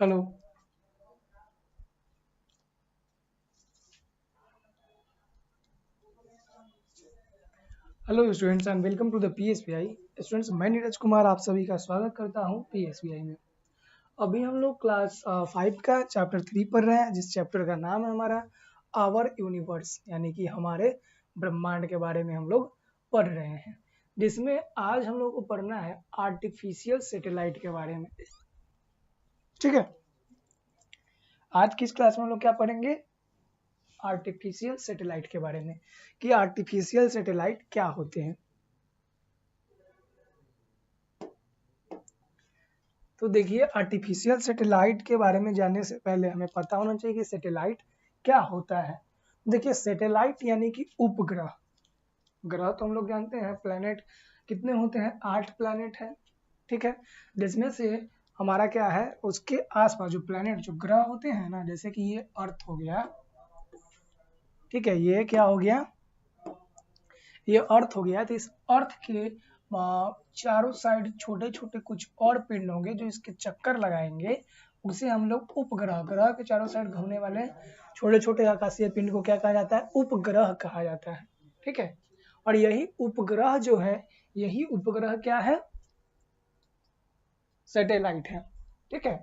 Hello. Hello students and welcome to the PSBI. Students, मैं नीरज कुमार आप सभी का स्वागत करता हूं पीएसबीआई में। अभी हम लोग क्लास 5 का चैप्टर 3 पढ़ रहे हैं, जिस चैप्टर का नाम है हमारा आवर यूनिवर्स, यानी कि हमारे ब्रह्मांड के बारे में हम लोग पढ़ रहे हैं, जिसमें आज हम लोग को पढ़ना है आर्टिफिशियल सैटेलाइट के बारे में। ठीक है, आज की इस क्लास में हम लोग क्या पढ़ेंगे? आर्टिफिशियल सैटेलाइट के बारे में, कि आर्टिफिशियल सैटेलाइट क्या होते हैं। तो देखिए, आर्टिफिशियल सैटेलाइट के बारे में जानने से पहले हमें पता होना चाहिए कि सैटेलाइट क्या होता है। देखिए, सैटेलाइट यानी कि उपग्रह। ग्रह तो हम लोग जानते हैं, प्लैनेट कितने होते हैं? 8 प्लैनेट है। ठीक है, जिसमें से हमारा क्या है, उसके आसपास जो प्लैनेट जो ग्रह होते हैं ना, जैसे कि ये अर्थ हो गया। ठीक है, ये क्या हो गया? ये अर्थ हो गया। तो इस अर्थ के चारों साइड छोटे छोटे कुछ और पिंड होंगे जो इसके चक्कर लगाएंगे। उसे हम लोग उपग्रह, ग्रह के चारों साइड घूमने वाले छोटे छोटे आकाशीय पिंड को क्या कहा जाता है? उपग्रह कहा जाता है। ठीक है, और यही उपग्रह जो है, यही उपग्रह क्या है? सैटेलाइट है। ठीक है,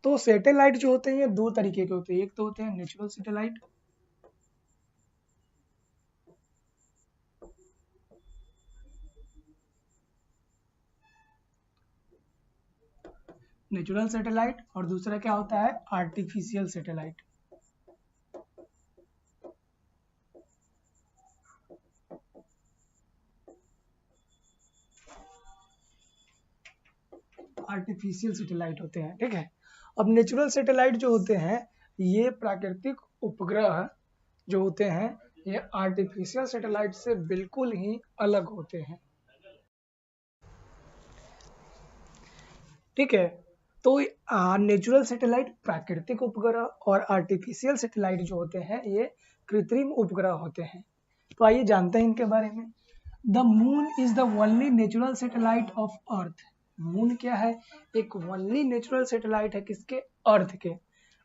तो सैटेलाइट जो होते हैं ये दो तरीके के होते हैं। एक तो होते हैं नेचुरल सैटेलाइट, नेचुरल सैटेलाइट, और दूसरा क्या होता है? Artificial satellite. आर्टिफिशियल सैटेलाइट होते हैं। ठीक है, अब नेचुरल सैटेलाइट जो होते हैं, ये प्राकृतिक उपग्रह जो होते हैं, ये आर्टिफिशियल सैटेलाइट से बिल्कुल ही अलग होते हैं। ठीक है, तो नेचुरल सैटेलाइट प्राकृतिक उपग्रह और आर्टिफिशियल सैटेलाइट जो होते हैं ये कृत्रिम उपग्रह होते हैं। तो आइए जानते हैं इनके बारे में। The moon is the only natural satellite of earth. Moon क्या है? एक ओनली नेचुरल सैटेलाइट है, किसके? अर्थ के।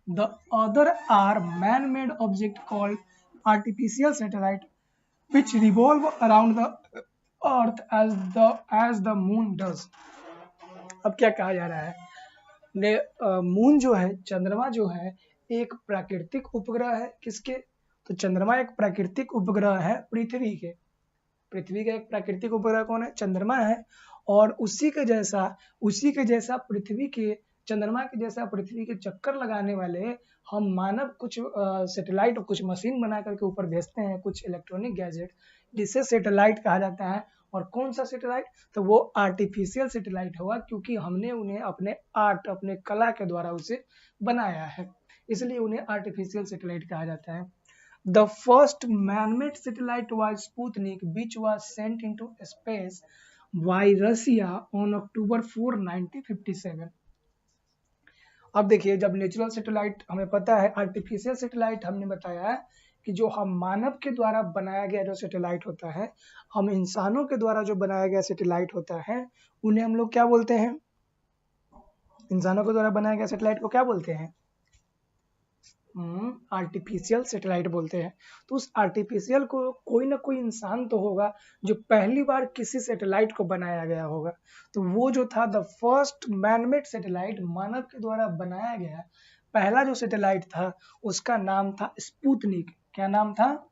The other are man made object called artificial satellite which revolve around the earth as the moon does। अब क्या कहा जा रहा है? मून जो है, चंद्रमा जो है, एक प्राकृतिक उपग्रह है। किसके? तो चंद्रमा एक प्राकृतिक उपग्रह है पृथ्वी के। पृथ्वी का एक प्राकृतिक उपग्रह कौन है? चंद्रमा है। और उसी के जैसा पृथ्वी के, चंद्रमा के जैसा पृथ्वी के चक्कर लगाने वाले हम मानव कुछ सैटेलाइट और कुछ मशीन बना करके ऊपर भेजते हैं, कुछ इलेक्ट्रॉनिक गैजेट, जिसे सैटेलाइट कहा जाता है। और कौन सा सैटेलाइट? तो वो आर्टिफिशियल सैटेलाइट होगा, क्योंकि हमने उन्हें अपने आर्ट, अपने कला के द्वारा उसे बनाया है, इसलिए उन्हें आर्टिफिशियल सैटेलाइट कहा जाता है। The first man-made satellite was Sputnik, which was sent into space by Russia on October 4, 1957। अब देखिए, जब नेचुरल सैटेलाइट हमें पता है, आर्टिफिशियल सैटेलाइट हमने बताया है कि जो हम मानव के द्वारा बनाया गया जो सैटेलाइट होता है, हम इंसानों के द्वारा जो बनाया गया सैटेलाइट होता है, उन्हें हम लोग क्या बोलते हैं? इंसानों के द्वारा बनाया गया सैटेलाइट को क्या बोलते हैं? आर्टिफिशियल सैटेलाइट बोलते हैं। तो उस आर्टिफिशियल को कोई ना कोई इंसान तो होगा जो पहली बार किसी सैटेलाइट को बनाया गया होगा। तो वो जो था द फर्स्ट मैनमेड सैटेलाइट, मानव के द्वारा बनाया गया पहला जो सैटेलाइट था, उसका नाम था स्पुतनिक। क्या नाम था?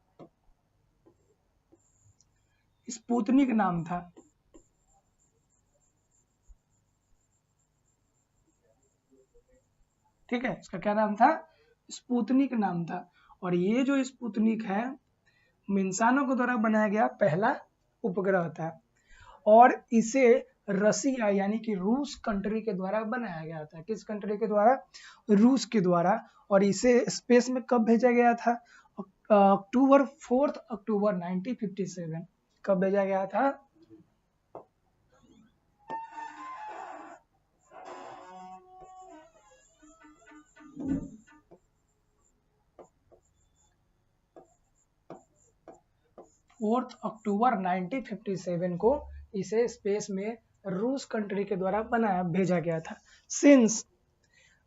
स्पुतनिक नाम था। ठीक है, इसका क्या नाम था? स्पुतनिक नाम था। और ये जो स्पुतनिक है, इंसानों के द्वारा बनाया गया पहला उपग्रह था, और इसे रसिया यानी कि रूस कंट्री के द्वारा बनाया गया था। किस कंट्री के द्वारा? रूस के द्वारा। और इसे स्पेस में कब भेजा गया था? अक्टूबर 4 अक्टूबर 1957। कब भेजा गया था? फोर्थ अक्टूबर 1957 को इसे स्पेस में रूस कंट्री के द्वारा बनाया भेजा गया था। Since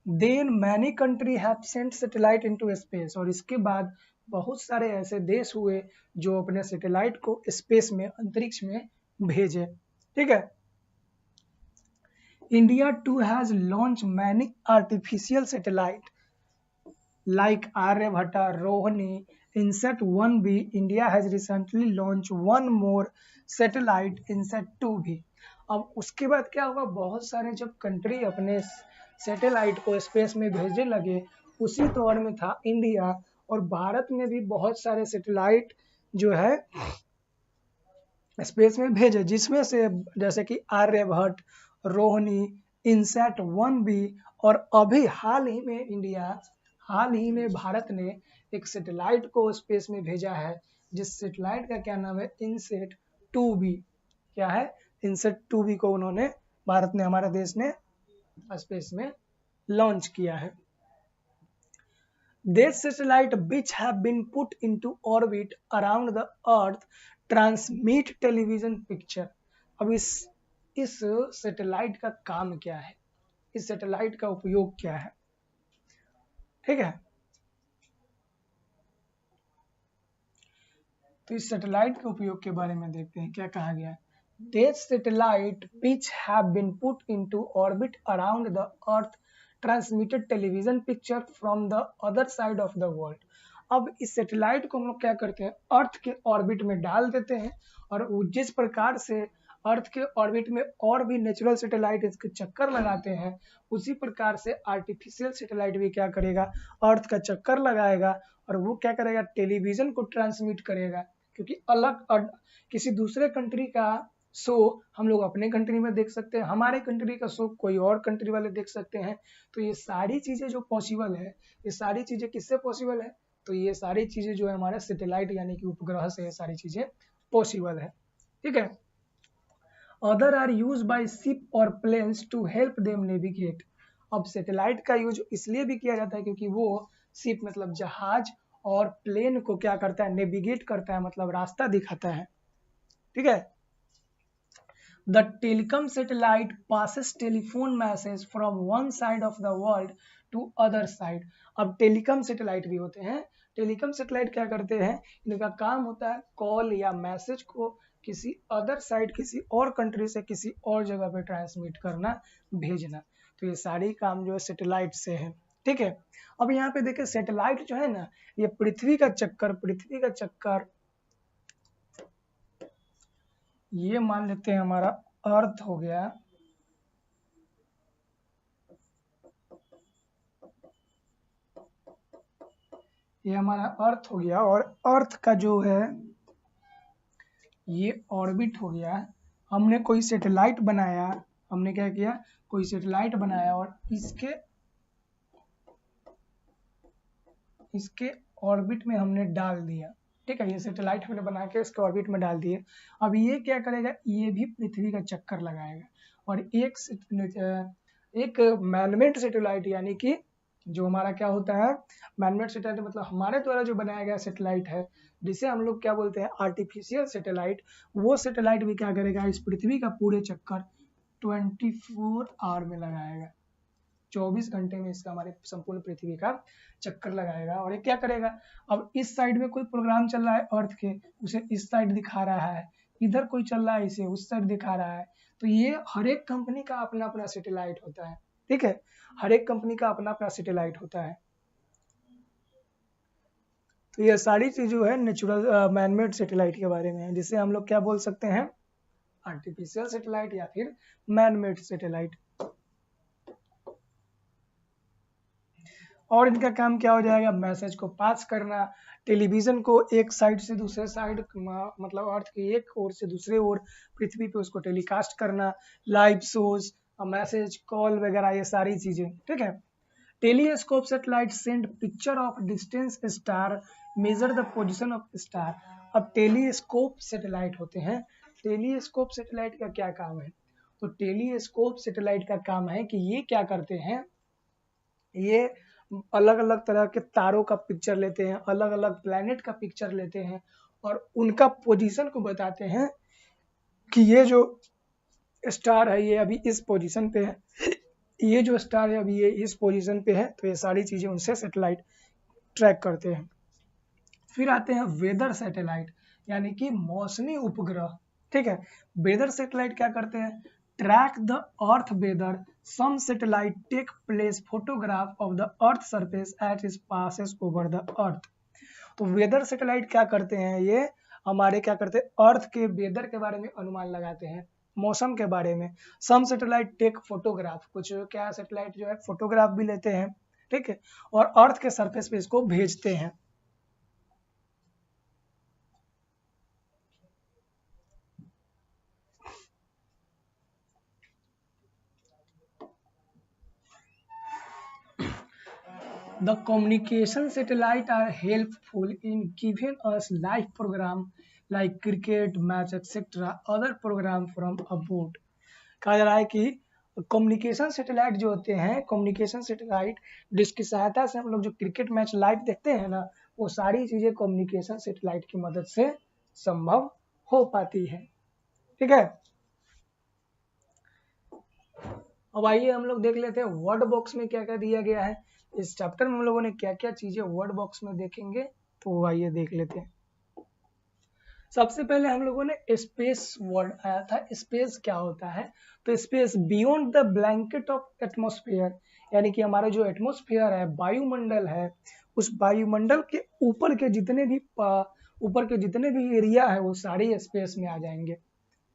then many country have sent satellite into space, और इसके बाद बहुत सारे ऐसे देश हुए जो अपने सैटेलाइट को स्पेस में, अंतरिक्ष में भेजे। ठीक है। India too has launch many artificial satellite like Aryabhatta, Rohini, INSAT 1B. India has recently launched one more satellite, INSAT 2B. अब उसके बाद क्या होगा, बहुत सारे जब कंट्री अपने सैटेलाइट को स्पेस में भेजने लगे, उसी दौर में था इंडिया, और भारत में भी बहुत सारे सैटेलाइट जो है स्पेस में भेजे, जिसमें से जैसे कि आर्यभट्ट, रोहिणी, इनसैट 1B, और अभी हाल ही में भारत ने एक सैटेलाइट को स्पेस में भेजा है, जिस सैटेलाइट का क्या नाम है, इनसेट 2B। क्या है, इनसेट 2B को उन्होंने, भारत ने, हमारे देश ने स्पेस में लॉन्च किया है। These satellites which have been put into orbit around the earth transmit television picture। अब इस सैटेलाइट का काम क्या है, इस सैटेलाइट का उपयोग क्या है? ठीक है, तो इस सैटेलाइट के उपयोग के बारे में देखते हैं क्या कहा गया है। These satellites which have been put into orbit around the earth transmitted television picture from the other side of the world। अब इस सैटेलाइट को हम लोग क्या करते हैं, अर्थ के ऑर्बिट में डाल देते हैं, और जिस प्रकार से अर्थ के ऑर्बिट में और भी नेचुरल सैटेलाइट इसके चक्कर लगाते हैं, उसी प्रकार से आर्टिफिशियल सैटेलाइट भी क्या करेगा, अर्थ का चक्कर लगाएगा, और वो क्या करेगा, टेलीविजन को ट्रांसमिट करेगा। क्योंकि अलग किसी दूसरे कंट्री का शो हम लोग अपने कंट्री में देख सकते हैं, हमारे कंट्री का शो कोई और कंट्री वाले देख सकते हैं। तो ये सारी चीजें जो पॉसिबल है, ये सारी चीजें किससे पॉसिबल है, तो ये सारी चीजें जो है हमारे सैटेलाइट यानी कि उपग्रह से ये सारी चीजें पॉसिबल है। ठीक है। Other are use by ship और planes to help them navigate. अब सैटेलाइट का यूज इसलिए भी किया जाता है क्योंकि वो शिप मतलब जहाज और प्लेन को क्या करता है, नेविगेट करता है, मतलब रास्ता दिखाता है। ठीक है। The telecom satellite passes telephone message from one side of the world to other side। अब टेलीकॉम सैटेलाइट भी होते हैं। टेलीकॉम सैटेलाइट क्या करते हैं, इनका काम होता है कॉल या मैसेज को किसी अदर साइड, किसी और कंट्री से किसी और जगह पे ट्रांसमिट करना, भेजना। तो ये सारी काम जो है सैटेलाइट से है। ठीक है। अब यहाँ पे देखिए सैटेलाइट जो है ना, ये पृथ्वी का चक्कर ये मान लेते हैं हमारा अर्थ हो गया, ये हमारा अर्थ हो गया, और अर्थ का जो है ये ऑर्बिट हो गया। हमने कोई सैटेलाइट बनाया, हमने क्या किया, कोई सैटेलाइट बनाया और इसके ऑर्बिट में हमने डाल दिया। ठीक है, ये सैटेलाइट हमने बना के इसके ऑर्बिट में डाल दिए। अब ये क्या करेगा, ये भी पृथ्वी का चक्कर लगाएगा, और एक मैनमेड सैटेलाइट यानी कि जो हमारा क्या होता है, मैनमेड सैटेलाइट मतलब हमारे द्वारा जो बनाया गया सैटेलाइट है, जिसे हम लोग क्या बोलते हैं, आर्टिफिशियल सैटेलाइट। वो सैटेलाइट भी क्या करेगा, इस पृथ्वी का पूरे चक्कर 24 आवर में लगाएगा। 24 घंटे में इसका हमारे संपूर्ण पृथ्वी का चक्कर लगाएगा। और ये क्या करेगा, अब इस साइड में कोई प्रोग्राम चल रहा है अर्थ के, उसे इस साइड दिखा रहा है, इधर कोई चल रहा है इसे उस साइड दिखा रहा है। तो ये हर एक कंपनी का अपना अपना सैटेलाइट होता है। ठीक है, हर एक कंपनी का अपना अपना सैटेलाइट होता है। तो ये सारी चीज जो है नेचुरल मैनमेड सैटेलाइट के बारे में है, जिसे हम लोग क्या बोल सकते हैं, आर्टिफिशियल सैटेलाइट या फिर मैनमेड सैटेलाइट। और इनका काम क्या हो जाएगा, मैसेज को पास करना, टेलीविजन को एक साइड से दूसरे साइड, मतलब अर्थ की एक ओर से दूसरे ओर पृथ्वी पे उसको टेलीकास्ट करना, लाइव शोज, मैसेज, कॉल वगैरह, ये सारी चीजें। ठीक है। Telescope satellite send picture of distance star, measure the position of star. अब टेलीस्कोप सैटेलाइट होते हैं। टेलीस्कोप सैटेलाइट का क्या काम है, तो टेलीस्कोप सैटेलाइट का काम है कि ये क्या करते हैं, ये अलग अलग तरह के तारों का पिक्चर लेते हैं, अलग अलग प्लैनेट का पिक्चर लेते हैं, और उनका पोजीशन को बताते हैं कि ये जो स्टार है ये अभी इस पोजीशन पे है, ये जो स्टार है अभी ये इस पोजीशन पे है, तो ये सारी चीजें उनसे सैटेलाइट ट्रैक करते हैं। फिर आते हैं वेदर सैटेलाइट यानी कि मौसमी उपग्रह। ठीक है, वेदर सैटेलाइट क्या करते हैं, track the Earth weather, some satellite take place photograph of the Earth surface at it passes over the Earth. तो वेदर सैटेलाइट क्या करते हैं, ये हमारे क्या करते हैं, अर्थ के वेदर के बारे में अनुमान लगाते हैं, मौसम के बारे में। सम सैटेलाइट टेक फोटोग्राफ, कुछ क्या सैटेलाइट जो है फोटोग्राफ भी लेते हैं, ठीक है, और अर्थ के सरफेस पे इसको भेजते हैं। The communication satellite are helpful in giving us live program like cricket, match, etc. Other program from abroad. कहा जा रहा है कि कम्युनिकेशन सैटेलाइट जो होते हैं, कम्युनिकेशन सैटेलाइट जिसकी सहायता से हम लोग जो क्रिकेट मैच लाइव देखते हैं ना, वो सारी चीजें कम्युनिकेशन सैटेलाइट की मदद से संभव हो पाती है। ठीक है, अब आइए हम लोग देख लेते हैं वर्ड बॉक्स में क्या क्या दिया गया है। इस चैप्टर में हम लोगों ने क्या क्या चीजें वर्ड बॉक्स में देखेंगे, तो आइए देख लेते हैं। सबसे पहले हम लोगों ने स्पेस वर्ड आया था। स्पेस क्या होता है, तो space beyond the blanket of atmosphere, यानी कि हमारा जो एटमॉस्फेयर है, वायुमंडल है, उस वायुमंडल के ऊपर के जितने भी एरिया है वो सारे स्पेस में आ जाएंगे।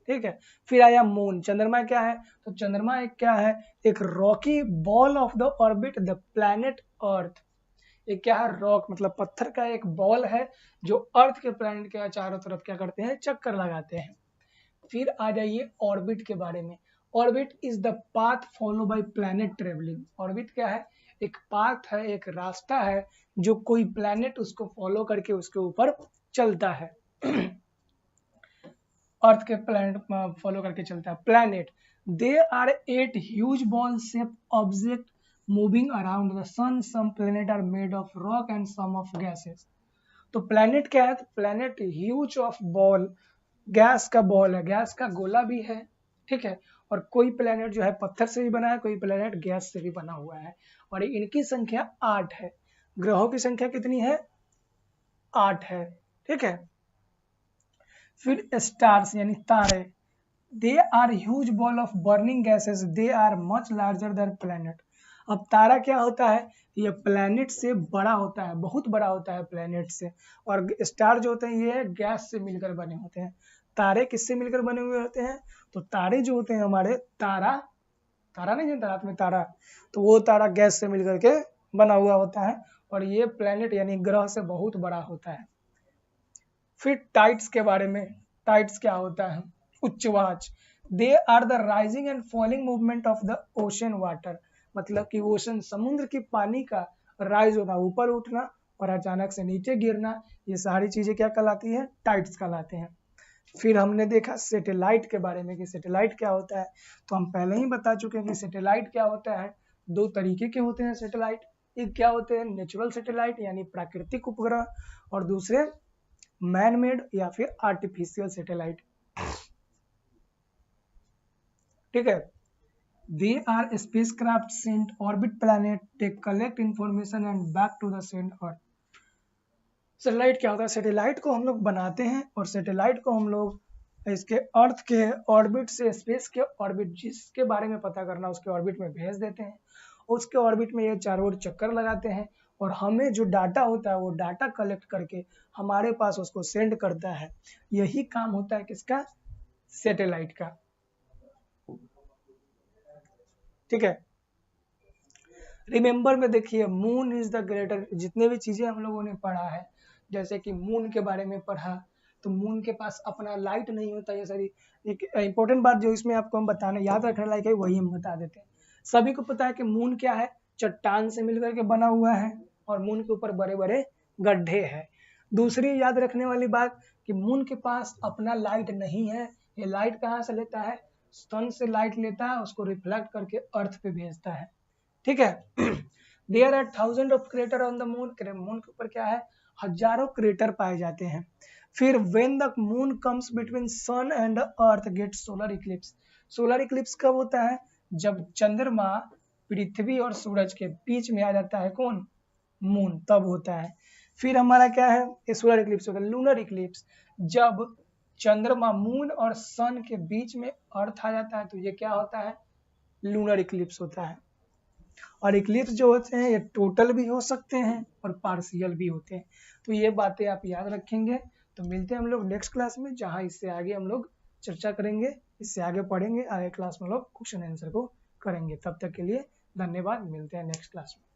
ठीक है, फिर आया मून। चंद्रमा क्या है, तो चंद्रमा एक क्या है, एक rocky ball of the orbit the planet earth. एक क्या है, रॉक मतलब पत्थर का एक बॉल है जो अर्थ के प्लैनेट के चारों तरफ क्या करते हैं, चक्कर लगाते हैं। फिर आ जाइए ऑर्बिट के बारे में। Orbit is the path follow by planet travelling. Orbit क्या है, एक पाथ है, एक रास्ता है जो कोई प्लैनेट उसको फॉलो करके उसके ऊपर चलता है। अर्थ के प्लैनेट फॉलो करके चलता है। Planet, they are 8 huge ball shape object moving around the sun. Some planet are made of rock and some of gases. तो प्लैनेट क्या है, planet huge of ball, gas का बॉल है, गैस का गोला भी है। ठीक है, और कोई प्लैनेट जो है पत्थर से भी बना है, कोई प्लैनेट गैस से भी बना हुआ है, और इनकी संख्या 8 है। ग्रहों की संख्या कितनी है, 8 है। ठीक है, फिर स्टार्स यानी तारे, they are huge ball of burning gases, they are much larger than planet. अब तारा क्या होता है, ये प्लैनेट से बड़ा होता है, बहुत बड़ा होता है प्लैनेट से। और स्टार जो होते हैं ये गैस से मिलकर बने होते हैं। तारे किससे मिलकर बने हुए होते हैं, तो तारे जो होते हैं हमारे, तारा, तारा नहीं जानता रात में तारा, तो वो तारा गैस से मिलकर के बना हुआ होता है, और ये प्लैनेट यानी ग्रह से बहुत बड़ा होता है। फिर टाइड्स के बारे में, टाइड्स क्या होता है, उच्छ्वास, they are the rising and falling movement of the ocean water, मतलब कि ओशन समुद्र की पानी का राइज होना, ऊपर उठना और अचानक से नीचे गिरना, ये सारी चीजें क्या कहलाती है, टाइड्स कहलाते हैं। फिर हमने देखा सैटेलाइट के बारे में कि सैटेलाइट क्या होता है, तो हम पहले ही बता चुके हैं कि सैटेलाइट क्या होता है, दो तरीके के होते हैं सैटेलाइट। एक क्या होते हैं, नेचुरल सैटेलाइट यानी प्राकृतिक उपग्रह, और दूसरे मैन मेड या फिर आर्टिफिशियल सैटेलाइट। ठीक है, they are spacecraft sent orbit planet, take collect information and back to the sent Earth. Satellite क्या होता है, सैटेलाइट को हम लोग बनाते हैं और सैटेलाइट को हम लोग इसके अर्थ के ऑर्बिट से, स्पेस के ऑर्बिट जिसके बारे में पता करना उसके ऑर्बिट में भेज देते हैं। उसके ऑर्बिट में ये चारों ओर चक्कर लगाते हैं, और हमें जो डाटा होता है वो डाटा कलेक्ट करके हमारे पास उसको सेंड करता है। यही काम होता है किसका, सैटेलाइट का। ठीक है, रिमेंबर में देखिए, मून इज द ग्रेटर, जितने भी चीजें हम लोगों ने पढ़ा है, जैसे कि मून के बारे में पढ़ा, तो मून के पास अपना लाइट नहीं होता। ये सारी एक इंपॉर्टेंट बात जो इसमें आपको हम बताने याद रखने लायक है वही हम बता देते हैं। सभी को पता है कि मून क्या है, चट्टान से मिलकर के बना हुआ है, और मून के ऊपर बड़े बड़े गड्ढे हैं। दूसरी याद रखने वाली बात कि मून के पास अपना लाइट नहीं है। ये लाइट कहाँ से लेता है, सन से लाइट लेता है, उसको रिफ्लेक्ट करके अर्थ पे भेजता है। ठीक है, there are thousand of crater on the moon, moon के ऊपर क्या है, हजारों क्रेटर पाए जाते हैं। फिर when the moon comes between sun and Earth get solar eclipse, solar eclipse कब होता है? जब चंद्रमा पृथ्वी और सूरज के बीच में आ जाता है, कौन? मून, तब होता है। फिर हमारा क्या है? ये सोलर इक्लिप्स होगा। लूनर इक्लिप्स, जब चंद्रमा, मून और सन के बीच में अर्थ आ जाता है तो ये क्या होता है? लूनर इक्लिप्स होता है। और इक्लिप्स जो होते हैं ये टोटल भी हो सकते हैं और पार्शियल भी होते हैं। तो ये बातें आप याद रखेंगे। तो मिलते हैं हम लोग नेक्स्ट क्लास में, जहाँ इससे आगे हम लोग चर्चा करेंगे, इससे आगे पढ़ेंगे, आगे क्लास में लोग क्वेश्चन आंसर को करेंगे। तब तक के लिए धन्यवाद, मिलते हैं नेक्स्ट क्लास में।